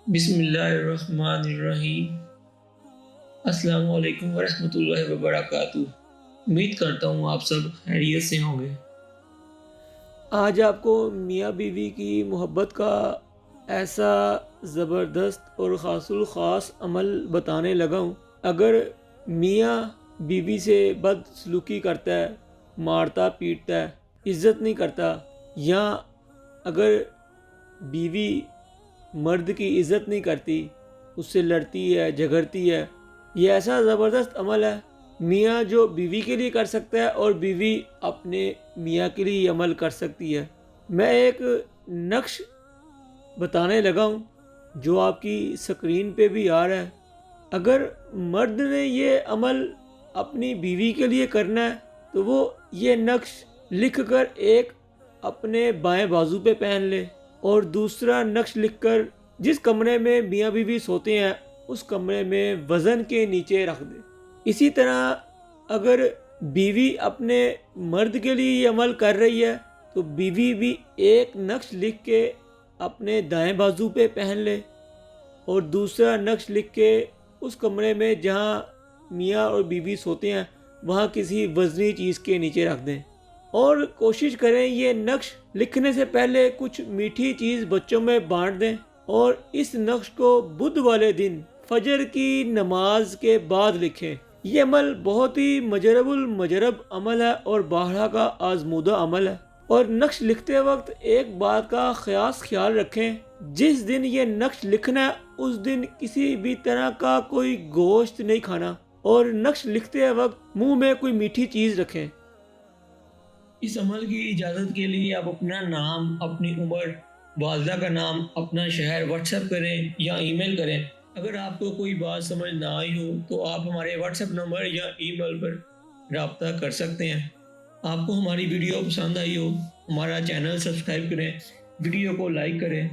بسم اللہ الرحمن الرحیم۔ السلام علیکم ورحمۃ اللہ وبرکاتہ۔ امید کرتا ہوں آپ سب خیریت سے ہوں گے۔ آج آپ کو میاں بیوی کی محبت کا ایسا زبردست اور خاص الخاص عمل بتانے لگا ہوں۔ اگر میاں بیوی سے بد سلوکی کرتا ہے، مارتا پیٹتا ہے، عزت نہیں کرتا، یا اگر بیوی مرد کی عزت نہیں کرتی، اس سے لڑتی ہے، جھگڑتی ہے، یہ ایسا زبردست عمل ہے میاں جو بیوی کے لیے کر سکتا ہے اور بیوی اپنے میاں کے لیے عمل کر سکتی ہے۔ میں ایک نقش بتانے لگا ہوں جو آپ کی سکرین پہ بھی آ رہا ہے۔ اگر مرد نے یہ عمل اپنی بیوی کے لیے کرنا ہے تو وہ یہ نقش لکھ کر ایک اپنے بائیں بازو پہ پہن لے اور دوسرا نقش لکھ کر جس کمرے میں میاں بیوی سوتے ہیں اس کمرے میں وزن کے نیچے رکھ دے۔ اسی طرح اگر بیوی اپنے مرد کے لیے یہ عمل کر رہی ہے تو بیوی بھی ایک نقش لکھ کے اپنے دائیں بازو پہ پہن لے اور دوسرا نقش لکھ کے اس کمرے میں جہاں میاں اور بیوی سوتے ہیں وہاں کسی وزنی چیز کے نیچے رکھ دیں، اور کوشش کریں یہ نقش لکھنے سے پہلے کچھ میٹھی چیز بچوں میں بانٹ دیں، اور اس نقش کو بدھ والے دن فجر کی نماز کے بعد لکھیں۔ یہ عمل بہت ہی مجرب المجرب عمل ہے اور بارہا کا آزمودہ عمل ہے۔ اور نقش لکھتے وقت ایک بات کا خاص خیال رکھیں، جس دن یہ نقش لکھنا ہے اس دن کسی بھی طرح کا کوئی گوشت نہیں کھانا، اور نقش لکھتے وقت منہ میں کوئی میٹھی چیز رکھیں۔ اس عمل کی اجازت کے لیے آپ اپنا نام، اپنی عمر، والدہ کا نام، اپنا شہر واٹس ایپ کریں یا ای میل کریں۔ اگر آپ کو کوئی بات سمجھ نہ آئی ہو تو آپ ہمارے واٹس ایپ نمبر یا ای میل پر رابطہ کر سکتے ہیں۔ آپ کو ہماری ویڈیو پسند آئی ہو، ہمارا چینل سبسکرائب کریں، ویڈیو کو لائک کریں۔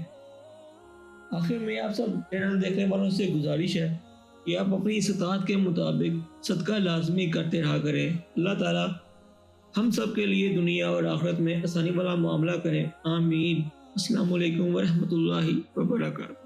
آخر میں آپ سب چینل دیکھنے والوں سے گزارش ہے کہ آپ اپنی استطاعت کے مطابق صدقہ لازمی کرتے رہا کریں۔ اللہ تعالیٰ ہم سب کے لیے دنیا اور آخرت میں آسانی والا معاملہ کریں، آمین۔ السلام علیکم ورحمۃ اللہ وبرکاتہ۔